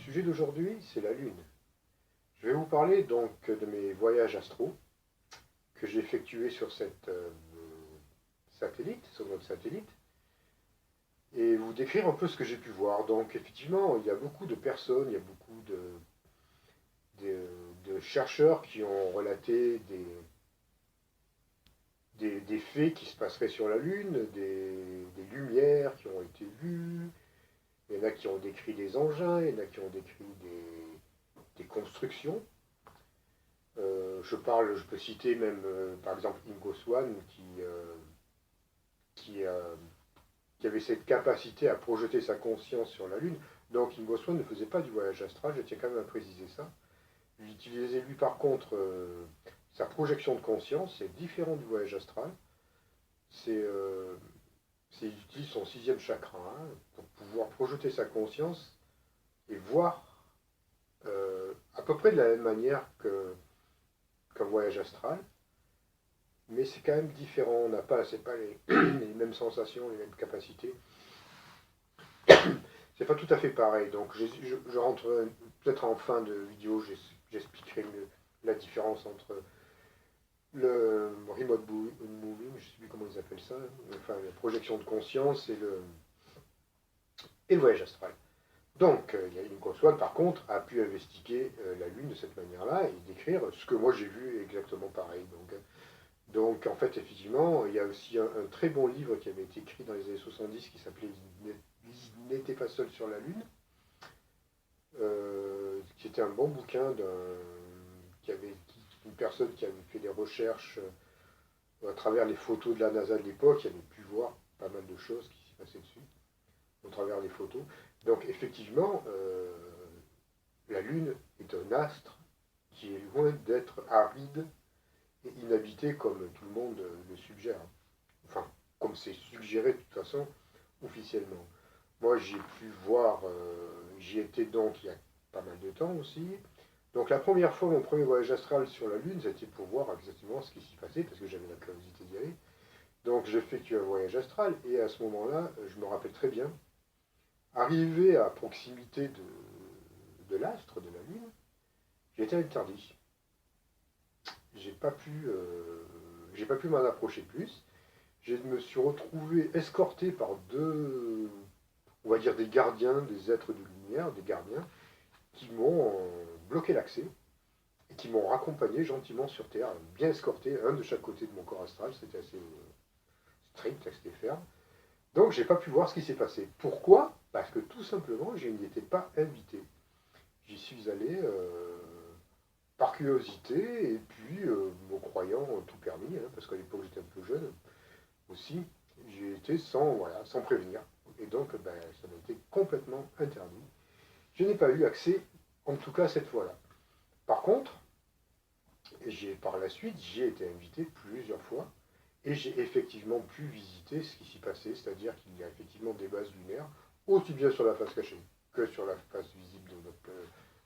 sujet d'aujourd'hui, c'est la Lune. Je vais vous parler donc de mes voyages astro que j'ai effectués sur cette satellite, sur notre satellite, et vous décrire un peu ce que j'ai pu voir. Donc effectivement, il y a beaucoup de personnes, il y a beaucoup de chercheurs qui ont relaté des faits qui se passeraient sur la Lune, des lumières qui ont été vues. Il y en a qui ont décrit des engins, il y en a qui ont décrit des constructions. Je peux citer même, par exemple, Ingo Swann, qui, euh, qui avait cette capacité à projeter sa conscience sur la Lune. Donc Ingo Swann ne faisait pas du voyage astral, je tiens quand même à préciser ça. Il utilisait lui par contre sa projection de conscience, c'est différent du voyage astral. Il utilise son sixième chakra pour pouvoir projeter sa conscience et voir à peu près de la même manière qu'un voyage astral, mais c'est quand même différent. On n'a pas, c'est pas les mêmes sensations, les mêmes capacités. C'est pas tout à fait pareil. Donc je rentre peut-être en fin de vidéo, j'expliquerai la différence entre le remote moving, je ne sais plus comment ils appellent ça, enfin la projection de conscience et le voyage astral. Donc, Ingo Swann, par contre, a pu investiguer la Lune de cette manière-là et décrire ce que moi j'ai vu exactement pareil. Donc, en fait, effectivement, il y a aussi un très bon livre qui avait été écrit dans les années 70 qui s'appelait Il n'était pas seul sur la Lune, qui était un bon bouquin d'une personne qui avait fait des recherches à travers les photos de la NASA de l'époque, qui avait pu voir pas mal de choses qui s'y passaient dessus, au travers des photos. Donc effectivement, la Lune est un astre qui est loin d'être aride et inhabité comme tout le monde le suggère. Enfin, comme c'est suggéré de toute façon officiellement. Moi j'ai pu voir, j'y étais donc il y a pas mal de temps aussi. Donc la première fois, mon premier voyage astral sur la Lune, c'était pour voir exactement ce qui s'y passait, parce que j'avais la curiosité d'y aller. Donc j'effectue un voyage astral, et à ce moment-là, je me rappelle très bien, arrivé à proximité de l'astre, de la Lune, j'ai été interdit. J'ai pas pu, j'ai pas pu m'en approcher plus. Je me suis retrouvé escorté par deux, on va dire des gardiens, des êtres de lumière, des gardiens, qui m'ont bloqué l'accès et qui m'ont raccompagné gentiment sur Terre, bien escorté, un de chaque côté de mon corps astral. C'était assez strict, c'était ferme. Donc j'ai pas pu voir ce qui s'est passé. Pourquoi? Parce que tout simplement, je n'y étais pas invité. J'y suis allé par curiosité et puis me croyant tout permis, parce qu'à l'époque j'étais un peu jeune aussi. J'ai été sans prévenir. Et donc ça m'a été complètement interdit. Je n'ai pas eu accès, en tout cas cette fois-là. Par contre, par la suite, j'ai été invité plusieurs fois et j'ai effectivement pu visiter ce qui s'y passait, c'est-à-dire qu'il y a effectivement des bases lunaires, aussi bien sur la face cachée que sur la face visible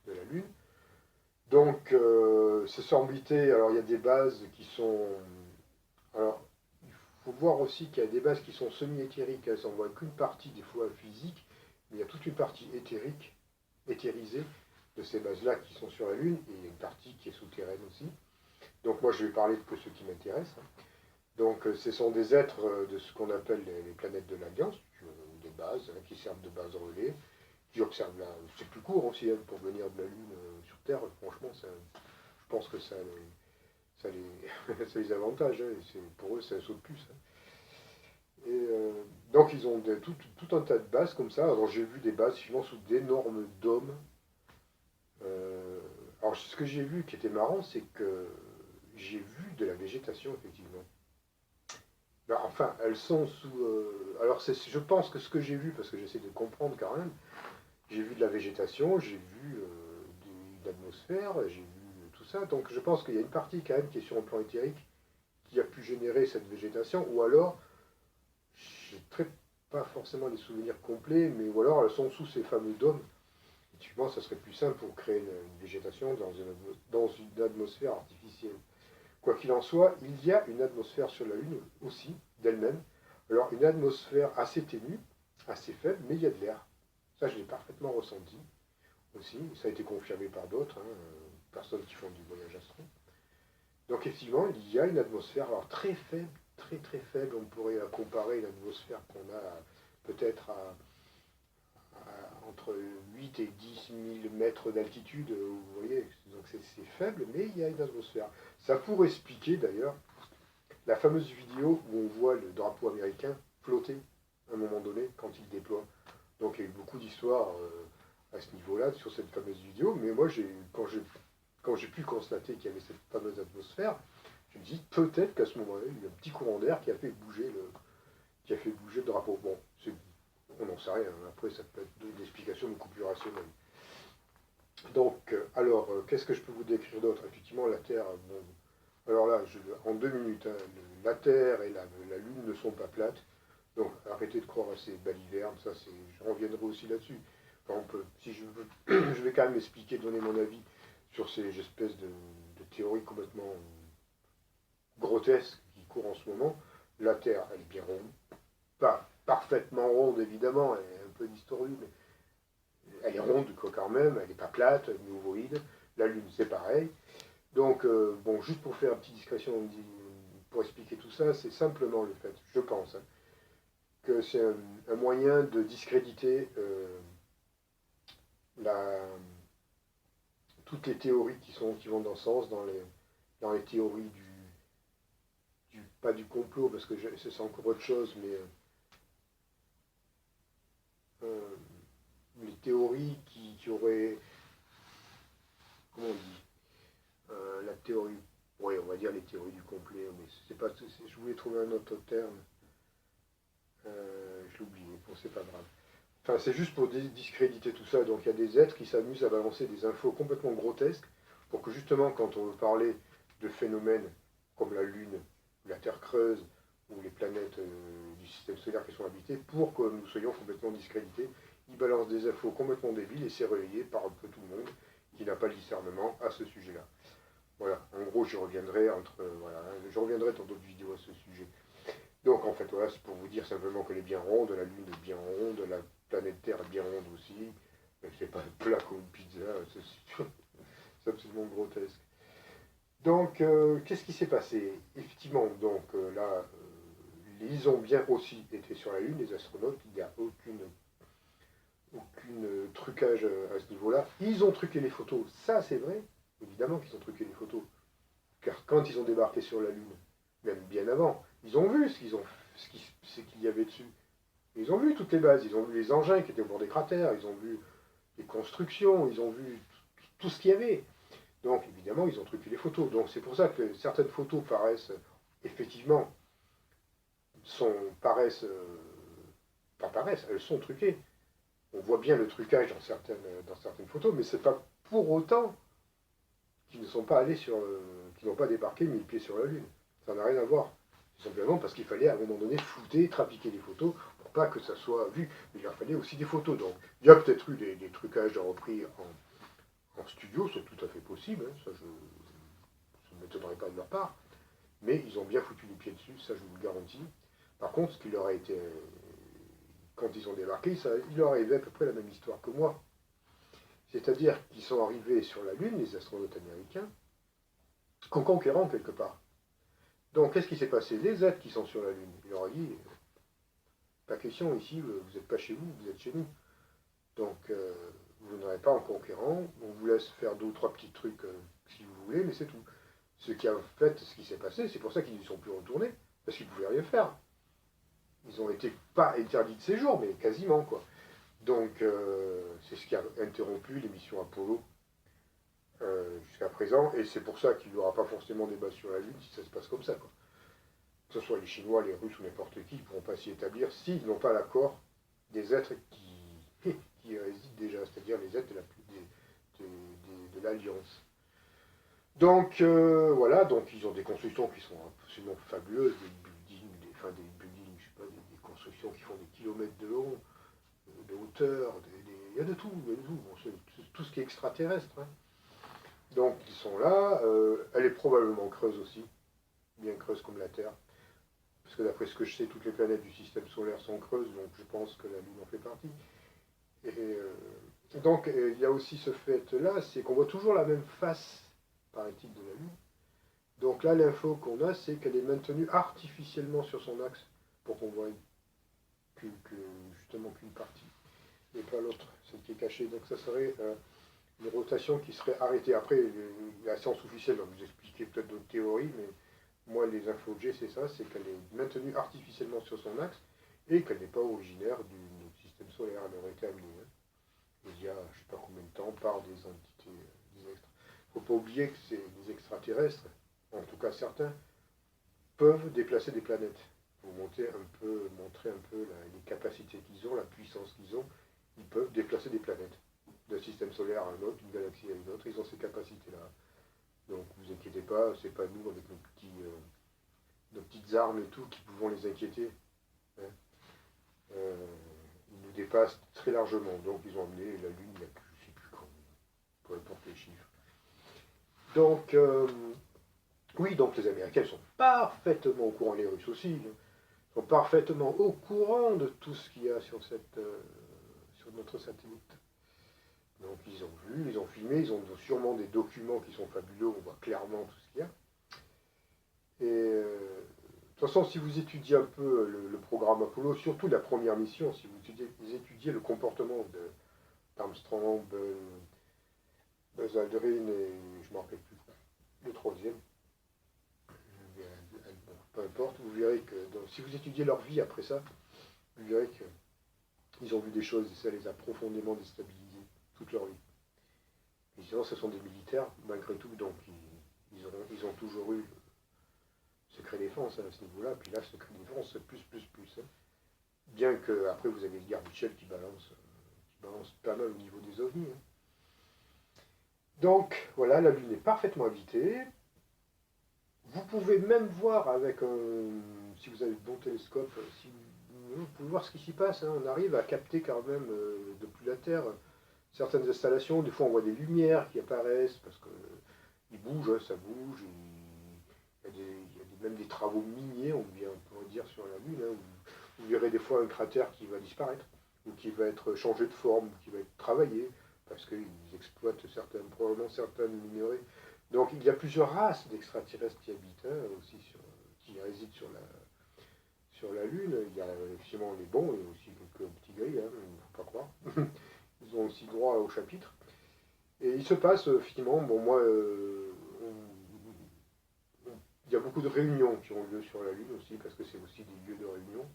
de la Lune. Donc, c'est orbité, alors il y a des bases qui sont... Alors, il faut voir aussi qu'il y a des bases qui sont semi-éthériques, elles n'en voient qu'une partie, des fois physique, mais il y a toute une partie éthérique, éthérisée, de ces bases-là qui sont sur la Lune, et il y a une partie qui est souterraine aussi. Donc moi je vais parler que ceux qui m'intéressent. Donc ce sont des êtres de ce qu'on appelle les planètes de l'Alliance, des bases, qui servent de base relais, qui observent là. C'est plus court aussi pour venir de la Lune sur Terre, franchement, je pense que ça ça les avantage, pour eux c'est un saut de plus. Et donc ils ont tout un tas de bases comme ça. Alors j'ai vu des bases finalement sous d'énormes dômes. Alors ce que j'ai vu qui était marrant, c'est que j'ai vu de la végétation effectivement. Ben, enfin, elles sont sous. Alors je pense que ce que j'ai vu, parce que j'essaie de comprendre quand même, j'ai vu de la végétation, j'ai vu de l'atmosphère, j'ai vu tout ça. Donc je pense qu'il y a une partie quand même qui est sur un plan éthérique qui a pu générer cette végétation, ou alors je n'ai pas forcément des souvenirs complets, mais ou alors elles sont sous ces fameux dômes. Effectivement, ça serait plus simple pour créer une végétation dans une atmosphère artificielle. Quoi qu'il en soit, il y a une atmosphère sur la Lune aussi, d'elle-même. Alors, une atmosphère assez ténue, assez faible, mais il y a de l'air. Ça, je l'ai parfaitement ressenti. aussi. Ça a été confirmé par d'autres, hein, personnes qui font du voyage astro. Donc effectivement, il y a une atmosphère, alors très faible, très très faible. On pourrait comparer l'atmosphère qu'on a peut-être entre 8 et 10 000 mètres d'altitude, vous voyez, donc c'est faible, mais il y a une atmosphère. Ça pourrait expliquer d'ailleurs la fameuse vidéo où on voit le drapeau américain flotter à un moment donné quand il déploie. Donc il y a eu beaucoup d'histoires à ce niveau-là sur cette fameuse vidéo, mais moi quand j'ai pu constater qu'il y avait cette fameuse atmosphère, je me dis peut-être qu'à ce moment-là, il y a un petit courant d'air qui a fait bouger le drapeau. Bon, on n'en sait rien, après ça peut être une explication beaucoup plus rationnelle. Donc, alors, qu'est-ce que je peux vous décrire d'autre? Effectivement, la Terre, bon, alors là, en 2 minutes, hein, la Terre et la Lune ne sont pas plates, donc arrêtez de croire à ces balivernes, ça c'est, je reviendrai aussi là-dessus. Enfin, si je veux, je vais quand même expliquer, donner mon avis sur ces espèces de théories complètement grotesques qui courent en ce moment. La Terre, elle est bien ronde, pas parfaitement ronde évidemment, elle est un peu distordue, mais elle est ronde quoi, quand même, elle n'est pas plate, elle est ovoïde. La Lune, c'est pareil. Donc, bon, juste pour faire une petite discrétion, pour expliquer tout ça, c'est simplement le fait, je pense, hein, que c'est un moyen de discréditer la, toutes les théories qui vont dans ce sens, dans les théories pas du complot, parce que c'est encore autre chose, mais les théories qui auraient, comment on dit, la théorie, oui, on va dire les théories du complet, mais c'est pas, je voulais trouver un autre terme, je l'ai oublié, bon, c'est pas grave. Enfin, c'est juste pour discréditer tout ça. Donc, il y a des êtres qui s'amusent à balancer des infos complètement grotesques pour que justement, quand on veut parler de phénomènes comme la Lune, la Terre creuse ou les planètes du système solaire qui sont habitées, pour que nous soyons complètement discrédités, ils balancent des infos complètement débiles et c'est relayé par un peu tout le monde qui n'a pas le discernement à ce sujet-là. Voilà, en gros, je reviendrai dans d'autres vidéos à ce sujet. Donc en fait, voilà, c'est pour vous dire simplement qu'elle est bien ronde, la Lune est bien ronde, la planète Terre est bien ronde aussi. C'est pas plat comme une pizza, c'est absolument grotesque. Donc, qu'est-ce qui s'est passé? Effectivement, donc là, ils ont bien aussi été sur la Lune, les astronautes, il n'y a aucune trucage à ce niveau-là. Ils ont truqué les photos, ça c'est vrai, évidemment qu'ils ont truqué les photos. Car quand ils ont débarqué sur la Lune, même bien avant, ils ont vu ce qu'il y avait dessus. Ils ont vu toutes les bases, ils ont vu les engins qui étaient au bord des cratères, ils ont vu les constructions, ils ont vu tout ce qu'il y avait. Donc évidemment, ils ont truqué les photos. Donc c'est pour ça que certaines photos effectivement, paraissent, pas paraissent, elles sont truquées. On voit bien le trucage dans certaines photos, mais c'est pas pour autant qu'ils ne sont pas allés qu'ils n'ont pas débarqué, mis le pied sur la Lune. Ça n'a rien à voir. Tout simplement parce qu'il fallait à un moment donné flouter, trafiquer les photos pour pas que ça soit vu. Mais il leur fallait aussi des photos. Donc il y a peut-être eu des trucages repris en studio, c'est tout à fait possible. Hein, ça, ne m'étonnerait pas de leur part. Mais ils ont bien foutu les pieds dessus, ça je vous le garantis. Par contre, ce qui leur a été. Quand ils ont débarqué, il leur arrivait à peu près la même histoire que moi. C'est-à-dire qu'ils sont arrivés sur la Lune, les astronautes américains, en conquérant quelque part. Donc, qu'est-ce qui s'est passé? Les êtres qui sont sur la Lune, il leur a dit, pas question ici, vous n'êtes pas chez vous êtes chez nous. Donc, vous n'aurez pas en conquérant, on vous laisse faire 2 ou 3 petits trucs si vous voulez, mais c'est tout. Ce qui s'est passé, c'est pour ça qu'ils n'y sont plus retournés, parce qu'ils ne pouvaient rien faire. Ils ont été pas interdits de séjour, mais quasiment, quoi. Donc, c'est ce qui a interrompu les missions Apollo jusqu'à présent, et c'est pour ça qu'il n'y aura pas forcément des bases sur la Lune si ça se passe comme ça, quoi. Que ce soit les Chinois, les Russes ou n'importe qui, ils ne pourront pas s'y établir s'ils n'ont pas l'accord des êtres qui résident déjà, c'est-à-dire les êtres de l'Alliance. Donc voilà, donc ils ont des constructions qui sont absolument fabuleuses, des buildings, je sais pas, des constructions qui font des kilomètres de long, de hauteur, il y a de tout, Bon, c'est tout ce qui est extraterrestre. Hein. Donc ils sont là, elle est probablement creuse aussi, bien creuse comme la Terre. Parce que d'après ce que je sais, toutes les planètes du système solaire sont creuses, donc je pense que la Lune en fait partie. Et Donc il y a aussi ce fait-là, c'est qu'on voit toujours la même face, paraît-il, de la Lune. Donc là, l'info qu'on a, c'est qu'elle est maintenue artificiellement sur son axe pour qu'on voit justement qu'une partie et pas l'autre, celle qui est cachée. Donc ça serait une rotation qui serait arrêtée. Après, la science officielle va vous expliquer peut-être d'autres théories, mais moi, les infos que j'ai, c'est ça, c'est qu'elle est maintenue artificiellement sur son axe et qu'elle n'est pas originaire du système solaire. Elle aurait été amenée il y a je ne sais pas combien de temps par des entités, des extra. Il ne faut pas oublier que des extraterrestres, en tout cas certains, peuvent déplacer des planètes. Pour montrer un peu les capacités qu'ils ont, la puissance qu'ils ont, ils peuvent déplacer des planètes d'un système solaire à un autre, d'une galaxie à une autre, ils ont ces capacités-là. Donc vous inquiétez pas, c'est pas nous avec nos petites armes et tout qui pouvons les inquiéter. Hein. Ils nous dépassent très largement. Donc ils ont amené la Lune, je ne sais plus quand, peu importe les chiffres. Donc oui, donc les Américains sont parfaitement au courant, les Russes aussi, sont parfaitement au courant de tout ce qu'il y a sur notre satellite. Donc ils ont vu, ils ont filmé, ils ont sûrement des documents qui sont fabuleux, on voit clairement tout ce qu'il y a. Et de toute façon, si vous étudiez un peu le programme Apollo, surtout la première mission, si vous étudiez le comportement d'Armstrong, Buzz Aldrin et je ne me rappelle plus le troisième, peu importe, vous verrez que si vous étudiez leur vie après ça, vous verrez qu'ils ont vu des choses et ça les a profondément déstabilisés toute leur vie. Évidemment, ce sont des militaires, malgré tout, donc ils ont toujours eu secret défense à ce niveau-là, puis là, secret défense, plus. Hein. Bien que après vous avez Edgar Mitchell qui balance pas mal au niveau des ovnis. Hein. Donc, voilà, la Lune est parfaitement habitée. Vous pouvez même voir avec si vous avez de bons télescopes, si vous pouvez voir ce qui s'y passe. Hein. On arrive à capter quand même depuis la Terre certaines installations. Des fois, on voit des lumières qui apparaissent parce qu'ils bougent, ça bouge. Il y a même des travaux miniers, on pourrait dire, sur la Lune. Hein, où vous verrez des fois un cratère qui va disparaître, ou qui va être changé de forme, ou qui va être travaillé, parce qu'ils exploitent probablement certains minerais. Donc il y a plusieurs races d'extraterrestres qui habitent aussi, qui résident sur la Lune. Il y a effectivement les bons, et aussi quelques petits gris, hein, il ne faut pas croire. Ils ont aussi droit au chapitre. Et il se passe, finalement, bon, moi, il y a beaucoup de réunions qui ont lieu sur la Lune aussi, parce que c'est aussi des lieux de réunion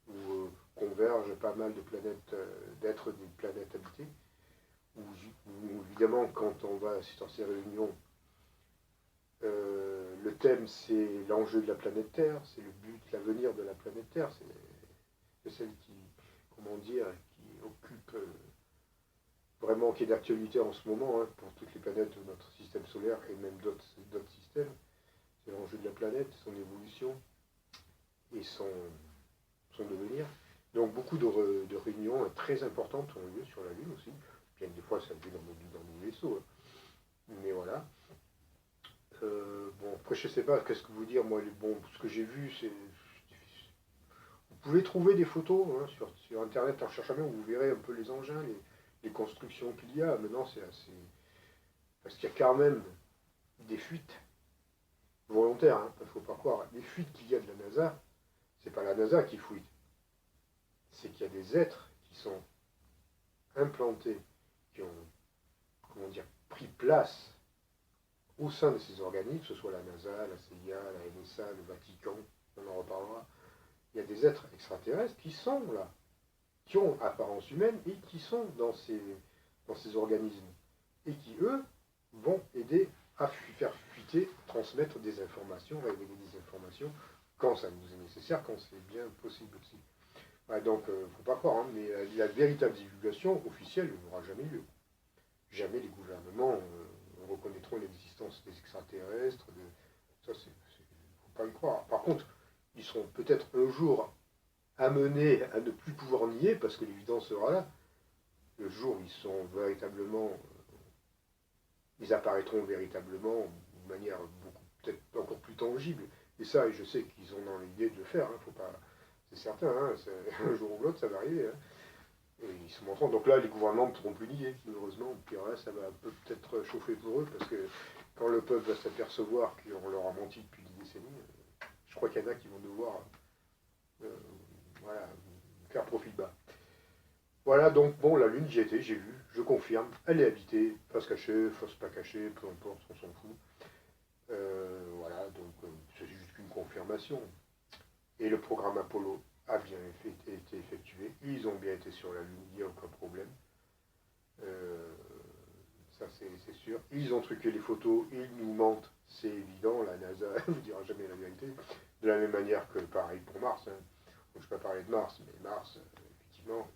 où convergent pas mal de planètes, d'êtres des planètes habitées. Où, évidemment, quand on va dans ces réunions, le thème c'est l'enjeu de la planète Terre, c'est le but, l'avenir de la planète Terre, c'est celle qui, comment dire, qui occupe vraiment, qui est d'actualité en ce moment hein, pour toutes les planètes de notre système solaire et même d'autres systèmes. C'est l'enjeu de la planète, son évolution et son devenir. Donc beaucoup de réunions très importantes ont lieu sur la Lune aussi. Bien des fois ça a lieu dans nos vaisseaux. Hein. Mais voilà. Bon, après je sais pas, qu'est-ce que vous dire, moi, ce que j'ai vu, c'est. Vous pouvez trouver des photos hein, sur internet en cherchant bien, où vous verrez un peu les engins, les constructions qu'il y a. Maintenant c'est assez. Parce qu'il y a quand même des fuites volontaires, hein, il ne faut pas croire. Les fuites qu'il y a de la NASA, c'est pas la NASA qui fuite. C'est qu'il y a des êtres qui sont implantés, qui ont, comment dire, pris place au sein de ces organismes, que ce soit la NASA, la CIA, la NSA, le Vatican, on en reparlera. Il y a des êtres extraterrestres qui sont là, qui ont apparence humaine et qui sont dans ces organismes. Et qui, eux, vont aider à faire fuiter, transmettre des informations, révéler des informations, quand ça nous est nécessaire, quand c'est bien possible aussi. Ouais, donc, il ne faut pas croire, hein, mais la véritable divulgation officielle n'aura jamais lieu. Jamais les gouvernements reconnaîtront l'existence des extraterrestres. Ça, il ne faut pas y croire. Par contre, ils seront peut-être un jour amenés à ne plus pouvoir nier, parce que l'évidence sera là. Le jour où ils sont véritablement, ils apparaîtront véritablement de manière peut-être encore plus tangible. Et ça, je sais qu'ils ont dans l'idée de le faire. Hein, faut pas, c'est certain. Hein, un jour ou l'autre, ça va arriver. Hein. Et ils se montrent. Donc là, les gouvernements ne pourront plus nier, malheureusement. Puis là, ça va peut-être chauffer pour eux, parce que quand le peuple va s'apercevoir qu'on leur a menti depuis des décennies, je crois qu'il y en a qui vont devoir euh, voilà, faire profil bas. Voilà, donc bon, la Lune, j'y étais, j'ai vu, je confirme, elle est habitée, face cachée, face pas cachée, peu importe, on s'en fout. Voilà, donc c'est juste qu'une confirmation. Et le programme Apollo a bien été effectué, ils ont bien été sur la Lune, il n'y a aucun problème. Euh, Ça c'est sûr. Ils ont truqué les photos, ils nous mentent, c'est évident, la NASA ne vous dira jamais la vérité. De la même manière que pareil pour Mars. Hein. Donc, je ne peux pas parler de Mars, mais Mars, effectivement,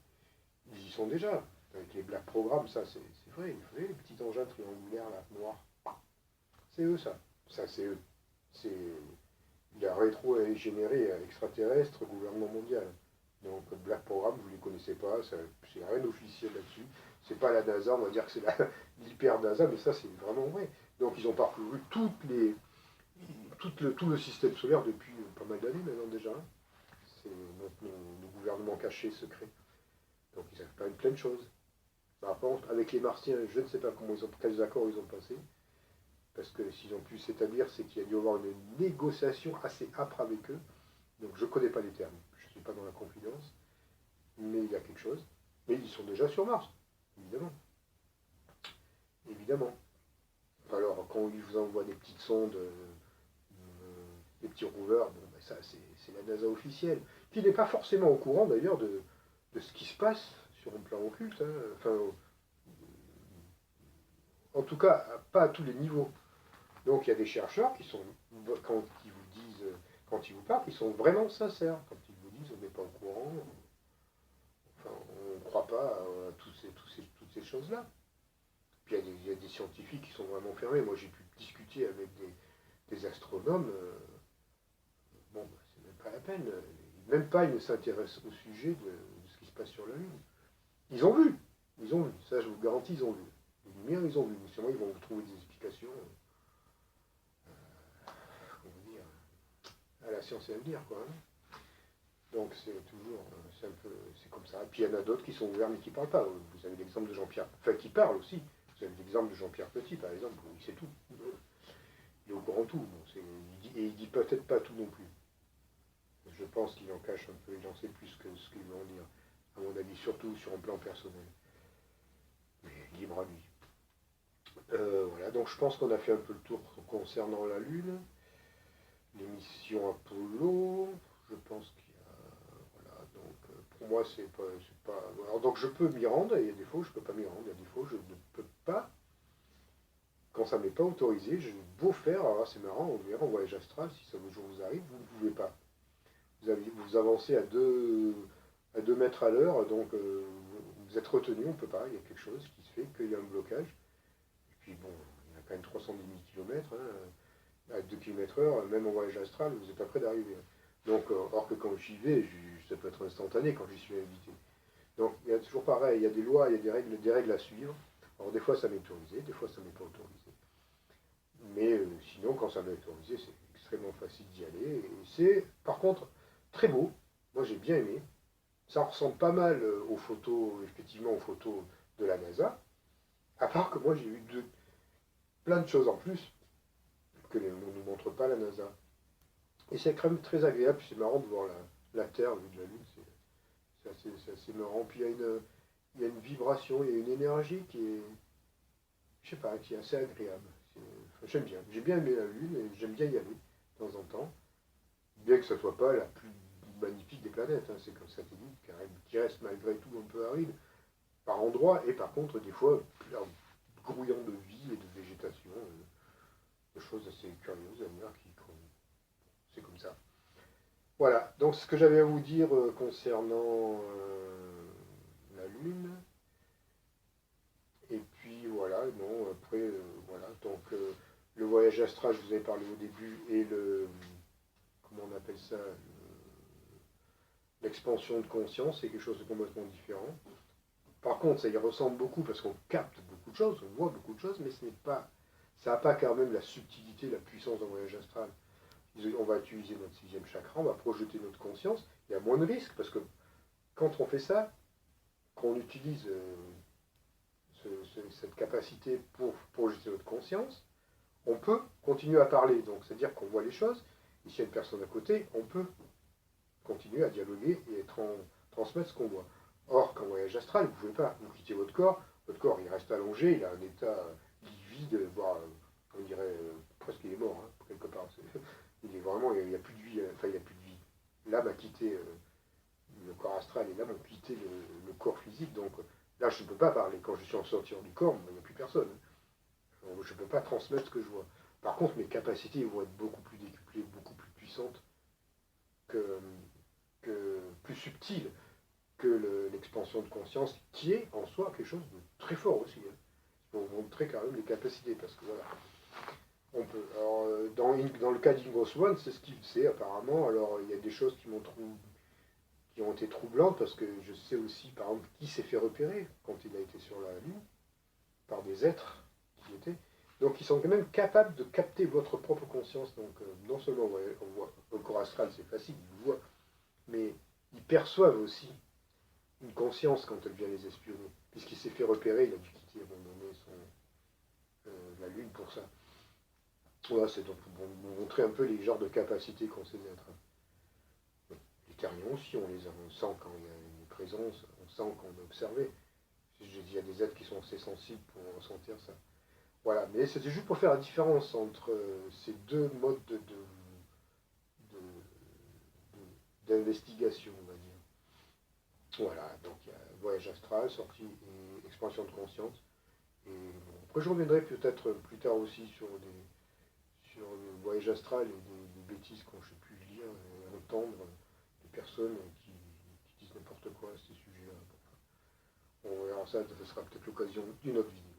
ils y sont déjà. Avec les Black Programs, ça c'est vrai. Vous voyez les petits engins triangulaires là, noirs. C'est eux ça. Ça c'est eux. C'est la rétro-ingénierie extraterrestre, gouvernement mondial. Donc Black Program, vous ne les connaissez pas, c'est rien d'officiel là-dessus. C'est pas la NASA, on va dire que c'est l'hyper NASA, mais ça c'est vraiment vrai. Donc ils ont parcouru tout le système solaire depuis pas mal d'années maintenant déjà. C'est nos gouvernements cachés, secrets. Donc ils savent pas plein de choses. Par contre, avec les Martiens, je ne sais pas quels accords ils ont passés. Parce que s'ils ont pu s'établir, c'est qu'il y a dû y avoir une négociation assez âpre avec eux. Donc je ne connais pas les termes, je ne suis pas dans la confidence, mais il y a quelque chose. Mais ils sont déjà sur Mars, évidemment. Évidemment. Alors quand ils vous envoient des petites sondes, des petits rovers, bon, ben ça c'est la NASA officielle, qui n'est pas forcément au courant d'ailleurs de ce qui se passe sur un plan occulte. Hein. Enfin, en tout cas, pas à tous les niveaux. Donc il y a des chercheurs qui sont, quand ils vous disent, quand ils vous parlent, qui sont vraiment sincères. Quand ils vous disent on n'est pas au courant, enfin, on ne croit pas à toutes ces choses-là. Puis il y a des scientifiques qui sont vraiment fermés. Moi j'ai pu discuter avec des astronomes, bon, bah, c'est même pas la peine. Même pas ils ne s'intéressent au sujet de ce qui se passe sur la Lune. Ils ont vu, ça je vous garantis, ils ont vu. Les lumières, ils ont vu. Sûrement ils vont vous trouver des explications. Comment dire, à la science et à venir, quoi. Hein. Donc c'est toujours, c'est un peu, c'est comme ça. Et puis il y en a d'autres qui sont ouverts mais qui ne parlent pas. Vous avez l'exemple de Jean-Pierre, enfin qui parle aussi. Vous avez l'exemple de Jean-Pierre Petit, par exemple, où il sait tout. Il est au courant de tout. Bon, et il dit peut-être pas tout non plus. Je pense qu'il en cache un peu, il en sait plus que ce qu'il veut en dire. À mon avis, surtout sur un plan personnel. Mais libre à lui. Voilà, donc je pense qu'on a fait un peu le tour concernant la Lune, l'émission Apollo. Je pense qu'il y a. Voilà, donc pour moi, c'est pas. Alors, donc je peux m'y rendre, et il y a des fois où je ne peux pas m'y rendre, il y a des fois où je ne peux pas. Quand ça ne m'est pas autorisé, je beau faire, alors là c'est marrant, on verra en voyage astral, si ça vous jour vous arrive, vous ne pouvez pas. Vous avancez à 2 mètres à l'heure, donc vous êtes retenu, on ne peut pas, il y a quelque chose qui se fait, qu'il y a un blocage. Et puis bon, il y a quand même 310 000 km, hein, à 2 km/h, même en voyage astral, vous n'êtes pas près d'arriver. Donc, or que quand j'y vais, ça peut être instantané quand j'y suis invité. Donc il y a toujours pareil, il y a des lois, il y a des règles à suivre. Alors des fois ça m'est autorisé, des fois ça ne m'est pas autorisé. Mais sinon, quand ça m'est autorisé, c'est extrêmement facile d'y aller. Et c'est, par contre, très beau. Moi, j'ai bien aimé. Ça ressemble pas mal aux photos, effectivement, aux photos de la NASA. À part que moi, j'ai eu plein de choses en plus que ne nous montre pas la NASA. Et c'est quand même très agréable. C'est marrant de voir la Terre vue de la Lune. C'est assez marrant. Puis il y a une vibration, il y a une énergie qui est, je sais pas, qui est assez agréable. J'aime bien. J'ai bien aimé la Lune et j'aime bien y aller de temps en temps. Bien que ce ne soit pas la plus magnifique des planètes. Hein. C'est comme satellite qui reste malgré tout un peu aride par endroits et par contre des fois grouillant de vie et de végétation. De choses assez curieuses à dire c'est comme ça. Voilà, donc ce que j'avais à vous dire concernant la Lune. Et puis voilà, non, après, voilà, donc le voyage astral, je vous avais parlé au début, et comment on appelle ça, l'expansion de conscience, c'est quelque chose de complètement différent. Par contre, ça y ressemble beaucoup parce qu'on capte beaucoup de choses, on voit beaucoup de choses, mais ça n'a pas quand même la subtilité, la puissance d'un voyage astral. On va utiliser notre sixième chakra, on va projeter notre conscience, il y a moins de risques parce que quand on fait ça, qu'on utilise cette capacité pour projeter notre conscience, on peut continuer à parler. Donc, c'est-à-dire qu'on voit les choses, et s'il y a une personne à côté, on peut continuer à dialoguer et transmettre ce qu'on voit. Or, qu'en voyage astral, vous ne pouvez pas. Vous quittez votre corps il reste allongé, il a un état vide, voire, on dirait, presque il est mort, hein, quelque part. Il est vraiment, il n'y a plus de vie, enfin, il n'y a plus de vie. L'âme a quitté le corps astral et l'âme ont quitté le corps physique, donc là, je ne peux pas parler. Quand je suis en sortir du corps, il n'y a plus personne. Donc, je ne peux pas transmettre ce que je vois. Par contre, mes capacités vont être beaucoup plus décuplées, beaucoup plus puissantes, plus subtiles que l'expansion de conscience, qui est en soi quelque chose de très fort aussi. Hein. Pour vous montrer quand même les capacités, parce que voilà, on peut. Alors, dans le cas d'Ingo Swan, c'est ce qu'il sait apparemment. Alors, il y a des choses qui ont été troublantes, parce que je sais aussi, par exemple, qui s'est fait repérer quand il a été sur la Lune, par des êtres qui étaient. Donc, ils sont quand même capables de capter votre propre conscience. Donc, non seulement on voit le corps astral, c'est facile, ils vous voient, mais ils perçoivent aussi une conscience quand elle vient les espionner. Puisqu'il s'est fait repérer, il a dû quitter à un moment donné la Lune pour ça. Voilà, c'est donc pour vous montrer un peu les genres de capacités qu'ont ces êtres. Les terriens aussi, on sent quand il y a une présence, on sent qu'on est observé. Il y a des êtres qui sont assez sensibles pour ressentir ça. Voilà, mais c'était juste pour faire la différence entre ces deux modes d'investigation, on va dire. Voilà, donc il y a voyage astral, sortie et expansion de conscience. Et bon, après, je reviendrai peut-être plus tard aussi sur le voyage astral et des bêtises qu'on j'ai pu lire et entendre des personnes qui disent n'importe quoi à ces sujets-là. On verra ça, ce sera peut-être l'occasion d'une autre vidéo.